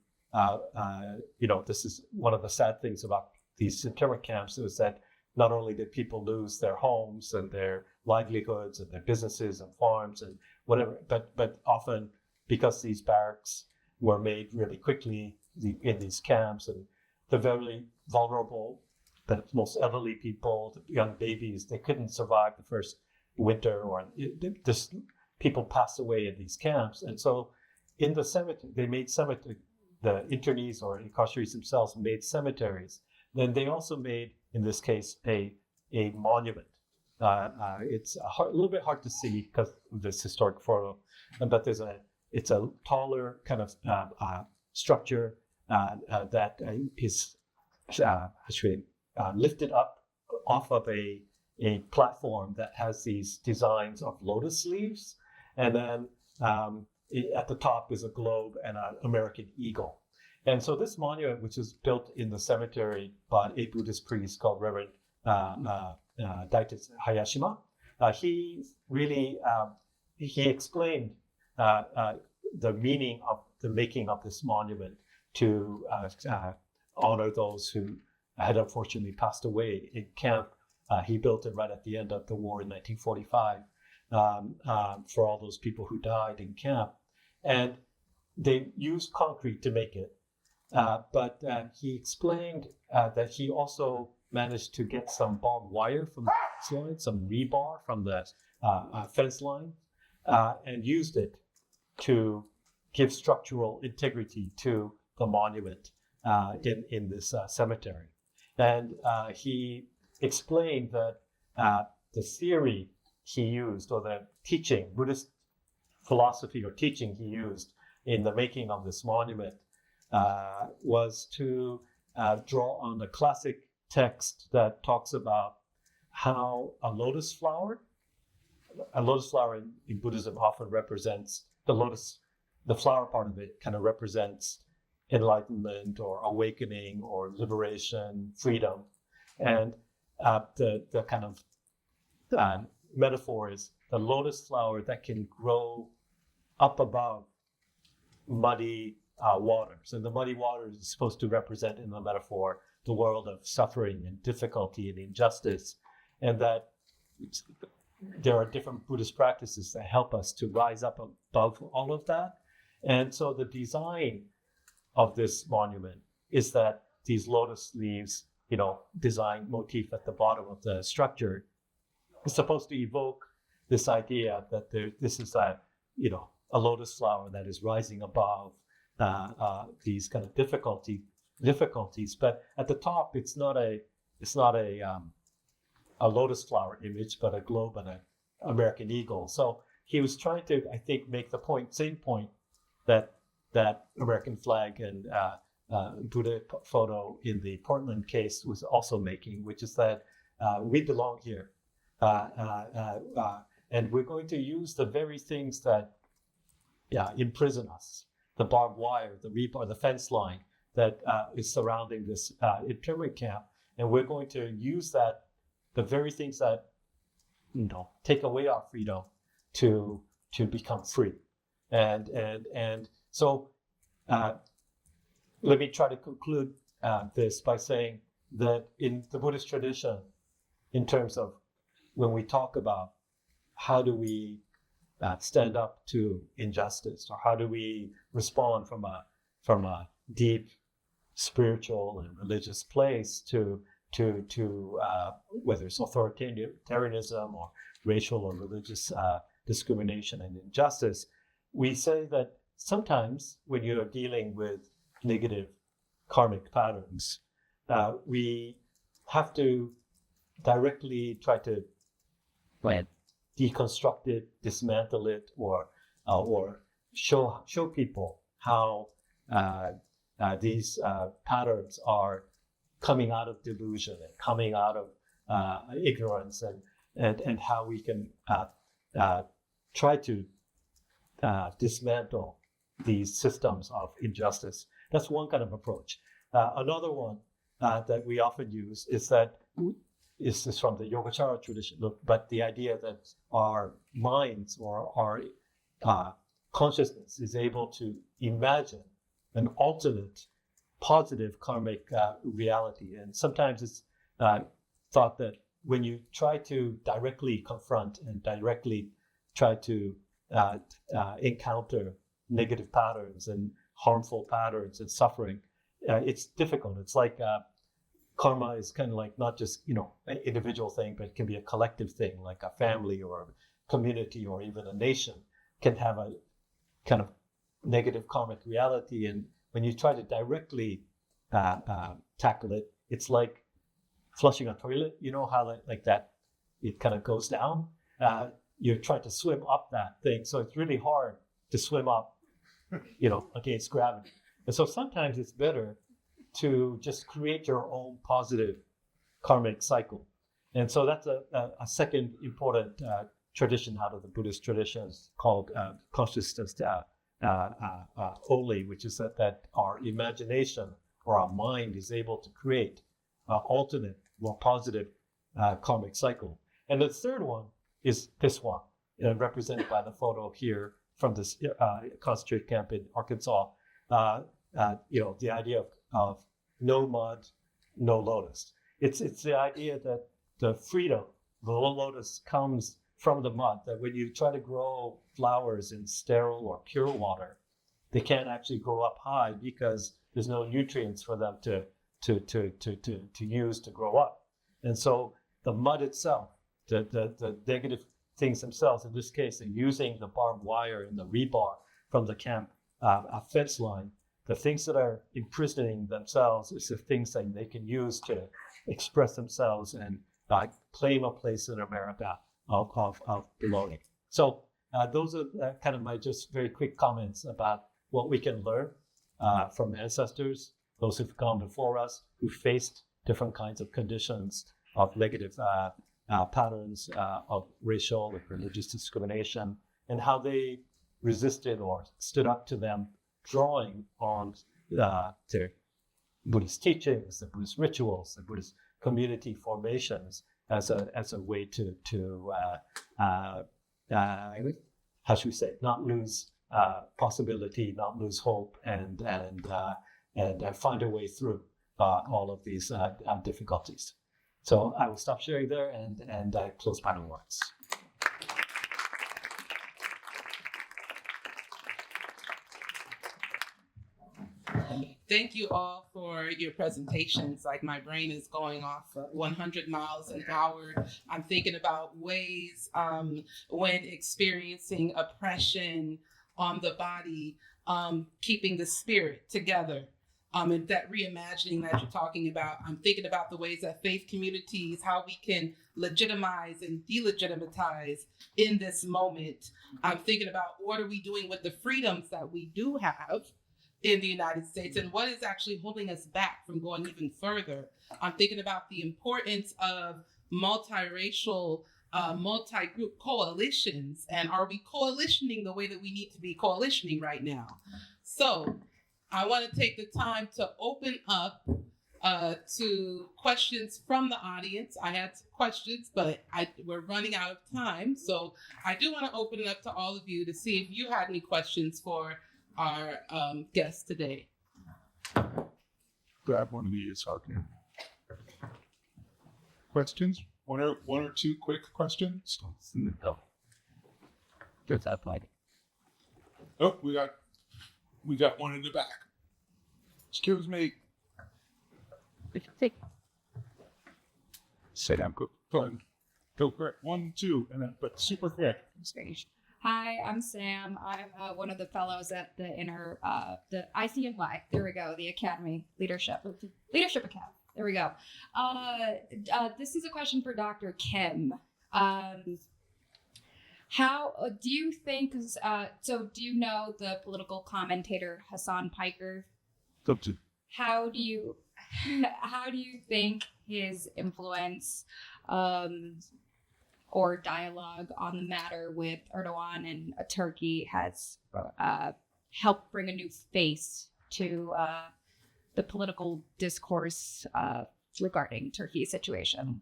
S5: This is one of the sad things about these internment camps is that not only did people lose their homes and their livelihoods and their businesses and farms and whatever, but often because these barracks were made really quickly in these camps, and the very vulnerable, the most elderly people, the young babies, they couldn't survive the first winter, or people passed away in these camps. And so in the cemetery, they made cemetery, the internees or incarcerates themselves made cemeteries. Then they also made, in this case, a monument. It's a little bit hard to see because of this historic photo, but it's a taller kind of structure that is actually lifted up off of a platform that has these designs of lotus leaves, and then at the top is a globe and an American eagle. And so this monument, which was built in the cemetery by a Buddhist priest called Reverend Daitetsu Hayashima, he really he explained the meaning of the making of this monument to honor those who had unfortunately passed away in camp. He built it right at the end of the war in 1945 for all those people who died in camp. And they used concrete to make it. But he explained that he also managed to get some barbed wire from the fence line, some rebar from the fence line, and used it to give structural integrity to the monument in this cemetery. And he explained that the theory he used, or the teaching, Buddhist philosophy or teaching he used in the making of this monument, was to draw on the classic text that talks about how a lotus flower in Buddhism often represents the flower part of it kind of represents enlightenment or awakening or liberation, freedom. And the kind of metaphor is the lotus flower that can grow up above muddy waters. And the muddy waters is supposed to represent in the metaphor the world of suffering and difficulty and injustice. And that there are different Buddhist practices that help us to rise up above all of that. And so the design of this monument is that these lotus leaves, design motif at the bottom of the structure is supposed to evoke this idea that this is a lotus flower that is rising above these kind of difficulties. But at the top, it's not a lotus flower image, but a globe and an American eagle. So he was trying to, I think, make the same point that American flag and Buddha photo in the Portland case was also making, which is that we belong here. And we're going to use the very things that imprison us, the barbed wire, the rebar, the fence line that is surrounding this internment camp. And we're going to use that, the very things that take away our freedom to become free. And so let me try to conclude this by saying that in the Buddhist tradition, in terms of when we talk about how do we stand up to injustice, or how do we respond from a deep spiritual and religious place to whether it's authoritarianism or racial or religious discrimination and injustice, we say that sometimes when you're dealing with negative karmic patterns, we have to directly try to deconstruct it, dismantle it, or show people how these patterns are coming out of delusion and coming out of ignorance, and how we can try to dismantle these systems of injustice. That's one kind of approach. Another one that we often use is from the Yogacara tradition, but the idea that our minds or our consciousness is able to imagine an alternate positive karmic reality. And sometimes it's thought that when you try to directly confront and directly try to encounter negative patterns and harmful patterns and suffering, it's difficult. It's like karma is kind of like not just an individual thing, but it can be a collective thing, like a family or a community or even a nation can have a kind of negative karmic reality. And when you try to directly tackle it, it's like flushing a toilet. You know how like that it kind of goes down. You're trying to swim up that thing, so it's really hard to swim up, against gravity. And so sometimes it's better to just create your own positive karmic cycle. And so that's a second important tradition out of the Buddhist traditions called consciousness only, which is that our imagination or our mind is able to create an alternate, more positive karmic cycle. And the third one is this one, represented by the photo here from this concentrated camp in Arkansas. The idea of no mud, no lotus. It's the idea that the freedom, the lotus, comes from the mud. That when you try to grow flowers in sterile or pure water, they can't actually grow up high because there's no nutrients for them to use to grow up. And so the mud itself, the negative things themselves, in this case, they're using the barbed wire and the rebar from the camp fence line. The things that are imprisoning themselves is the things that they can use to express themselves and claim a place in America of belonging. So those are kind of my just very quick comments about what we can learn from ancestors, those who've gone before us, who faced different kinds of conditions of negative patterns of racial and religious discrimination, and how they resisted or stood up to them, drawing on their Buddhist teachings, the Buddhist rituals, the Buddhist community formations as a way to how should we say, not lose possibility, not lose hope, and find a way through all of these difficulties. So I will stop sharing there and close my remarks.
S1: Thank you all for your presentations. Like, my brain is going off 100 miles an hour. I'm thinking about ways when experiencing oppression on the body, keeping the spirit together. And that reimagining that you're talking about, I'm thinking about the ways that faith communities, how we can legitimize and delegitimize in this moment. I'm thinking about what are we doing with the freedoms that we do have in the United States, and what is actually holding us back from going even further. I'm thinking about the importance of multiracial, multi-group coalitions, and are we coalitioning the way that we need to be coalitioning right now? So I want to take the time to open up to questions from the audience. I had some questions, but we're running out of time. So I do want to open it up to all of you to see if you had any questions for our guests today.
S6: Grab one of these, Óscar. Questions? One or two quick questions?
S5: No. Good that fighting.
S6: Oh, we got one in the back. Excuse me. Sit down. Go quick. 1, 2, and then, but super quick.
S7: Hi, I'm Sam. I'm one of the fellows at the the ICNY. There we go. The Academy Leadership Academy. There we go. This is a question for Dr. Kim. How do you think? So, do you know the political commentator Hassan Piker? How do you think his influence or dialogue on the matter with Erdogan and Turkey has helped bring a new face to the political discourse regarding Turkey's situation?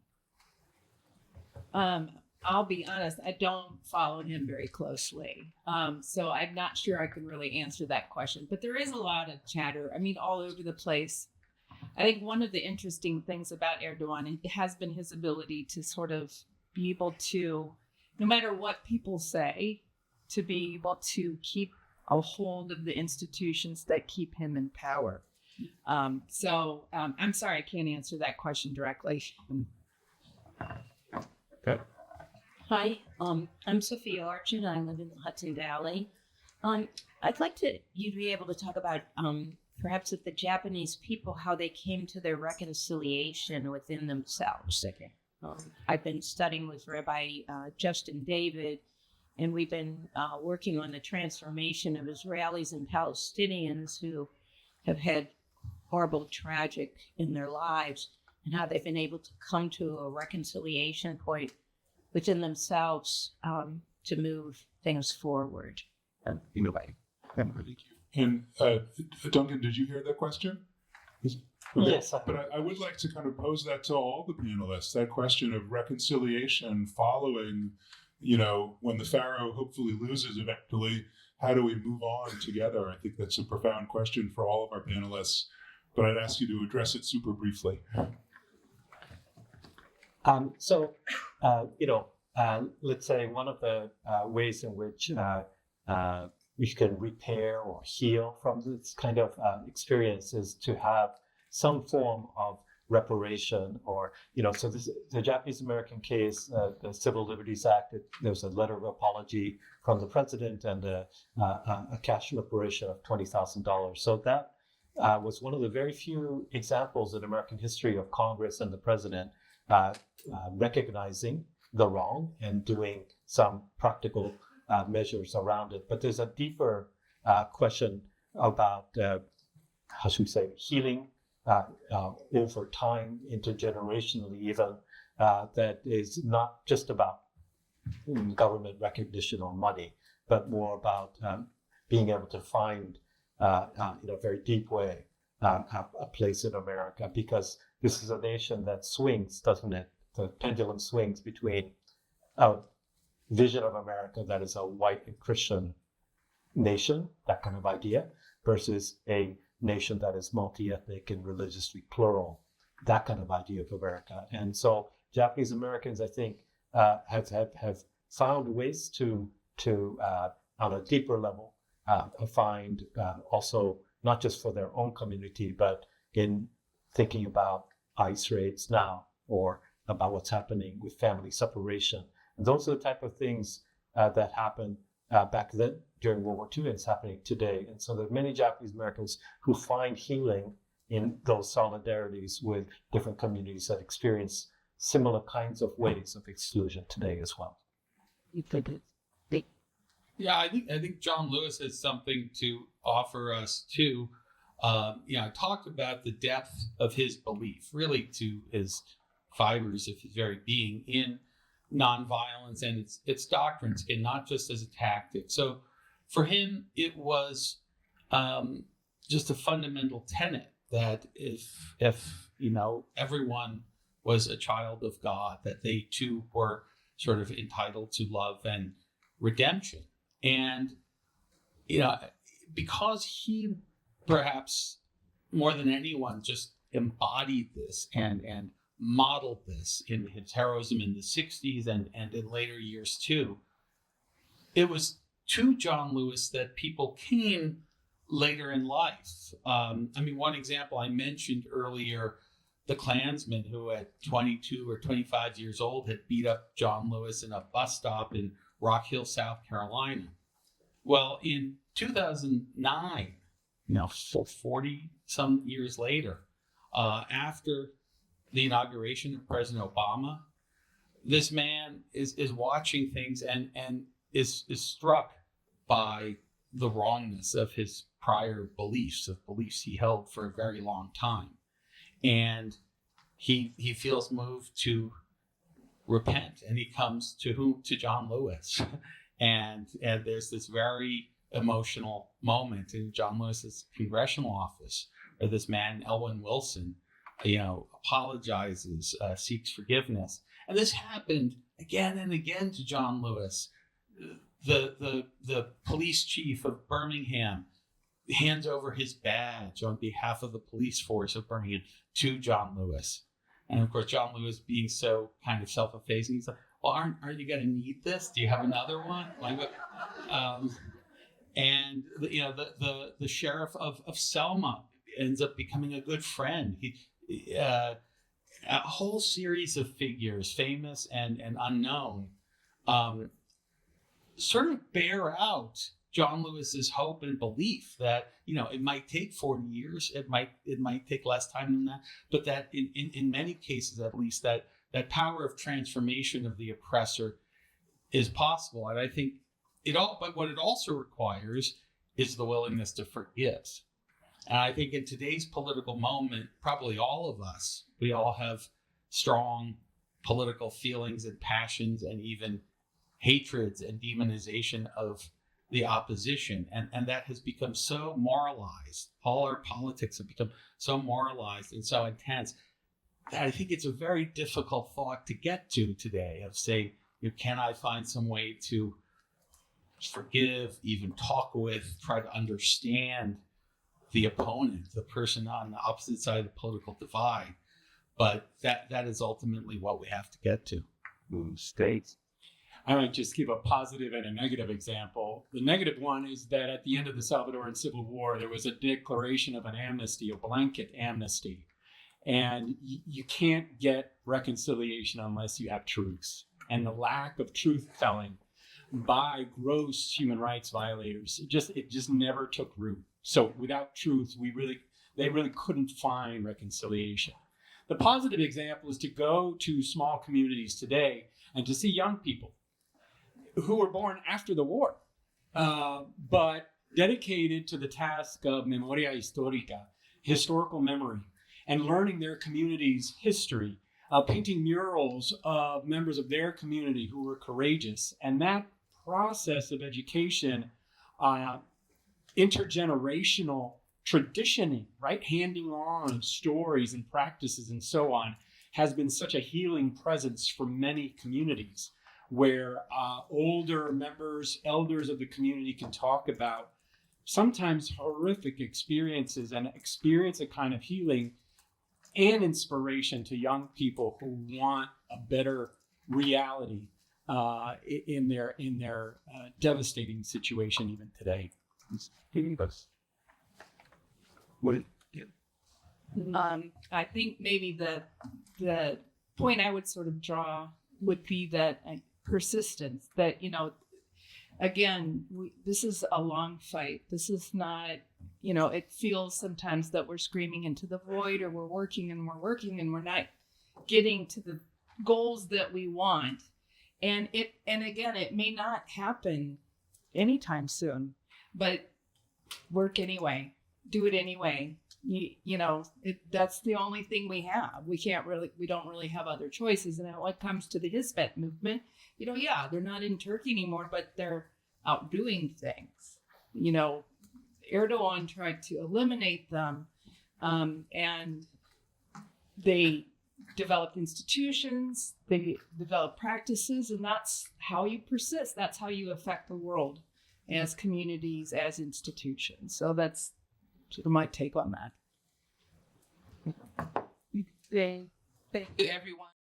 S3: I'll be honest, I don't follow him very closely. So I'm not sure I can really answer that question. But there is a lot of chatter, all over the place. I think one of the interesting things about Erdogan has been his ability to sort of be able to, no matter what people say, to be able to keep a hold of the institutions that keep him in power. So I'm sorry, I can't answer that question directly.
S6: Okay.
S8: Hi, I'm Sophia Archin. I live in the Hudson Valley. I'd like you to be able to talk about perhaps with the Japanese people, how they came to their reconciliation within themselves.
S5: Okay.
S8: I've been studying with Rabbi Justin David, and we've been working on the transformation of Israelis and Palestinians who have had horrible, tragic in their lives, and how they've been able to come to a reconciliation point within themselves to move things forward.
S6: Thank you. And Duncan, did you hear that question? Okay.
S5: Yes.
S6: But I would like to kind of pose that to all the panelists, that question of reconciliation following, when the Pharaoh hopefully loses eventually, how do we move on together? I think that's a profound question for all of our panelists, but I'd ask you to address it super briefly.
S5: Let's say one of the ways in which we can repair or heal from this kind of experience is to have some form of reparation, or so the Japanese American case, the Civil Liberties Act, there's a letter of apology from the president and a cash reparation of $20,000. So that was one of the very few examples in American history of Congress and the president recognizing the wrong and doing some practical measures around it. But there's a deeper question about, healing over time, intergenerationally even, that is not just about government recognition or money, but more about being able to find, in a very deep way, a place in America, because this is a nation that swings, doesn't it? The pendulum swings between a vision of America that is a white and Christian nation, that kind of idea, versus a nation that is multi-ethnic and religiously plural, that kind of idea of America. And so Japanese Americans, I think, have found ways to on a deeper level, find also not just for their own community, but in thinking about ICE raids now, or about what's happening with family separation. And those are the type of things that happened back then during World War II, and it's happening today. And so there are many Japanese Americans who find healing in those solidarities with different communities that experience similar kinds of ways of exclusion today as well.
S2: Yeah, I think John Lewis has something to offer us too. I talked about the depth of his belief, really to his fibers of his very being, in nonviolence and its doctrines, and not just as a tactic. So for him, it was just a fundamental tenet that if everyone was a child of God, that they too were sort of entitled to love and redemption. And because he perhaps more than anyone just embodied this and modeled this in his heroism in the 60s and in later years too, it was to John Lewis that people came later in life. One example I mentioned earlier, the Klansman who at 22 or 25 years old had beat up John Lewis in a bus stop in Rock Hill, South Carolina. Well, in 2009, 40 some years later, after the inauguration of President Obama, this man is watching things and is struck by the wrongness of his prior beliefs he held for a very long time. And he feels moved to repent, and he comes to John Lewis. and there's this very emotional moment in John Lewis's congressional office where this man, Elwyn Wilson, apologizes, seeks forgiveness. And this happened again and again to John Lewis. The police chief of Birmingham hands over his badge on behalf of the police force of Birmingham to John Lewis. And of course, John Lewis, being so kind of self-effacing, he's like, well, aren't you going to need this? Do you have another one? And the sheriff of Selma ends up becoming a good friend. A whole series of figures, famous and unknown, sort of bear out John Lewis's hope and belief that it might take 40 years, it might take less time than that, but that in many cases at least that power of transformation of the oppressor is possible. And I think but what it also requires is the willingness to forgive. And I think in today's political moment, probably all of us, we all have strong political feelings and passions and even hatreds and demonization of the opposition. And that has become so moralized. All our politics have become so moralized and so intense that I think it's a very difficult thought to get to today of saying, can I find some way to forgive, even talk with, try to understand the opponent, the person on the opposite side of the political divide. But that is ultimately what we have to get to.
S5: States.
S4: I might just give a positive and a negative example. The negative one is that at the end of the Salvadoran Civil War, there was a declaration of an amnesty, a blanket amnesty. And you can't get reconciliation unless you have truth. And the lack of truth-telling by gross human rights violators, it just never took root. So without truth, they really couldn't find reconciliation. The positive example is to go to small communities today and to see young people who were born after the war, but dedicated to the task of memoria histórica, historical memory, and learning their community's history, painting murals of members of their community who were courageous. And that process of education, intergenerational traditioning, right? Handing on stories and practices and so on, has been such a healing presence for many communities where older members, elders of the community can talk about sometimes horrific experiences and experience a kind of healing and inspiration to young people who want a better reality in their devastating situation even today.
S3: I think maybe the point I would sort of draw would be that persistence, that, again, this is a long fight. This is not, it feels sometimes that we're screaming into the void, or we're working and we're not getting to the goals that we want. And again, it may not happen anytime soon, but work anyway, do it anyway. That's the only thing we have. We don't really have other choices. And when it comes to the Hispanic movement, they're not in Turkey anymore, but they're out doing things. Erdogan tried to eliminate them, and they developed institutions, they developed practices, and that's how you persist. That's how you affect the world as communities, as institutions. So that's sort of my take on that.
S1: Thank you, everyone.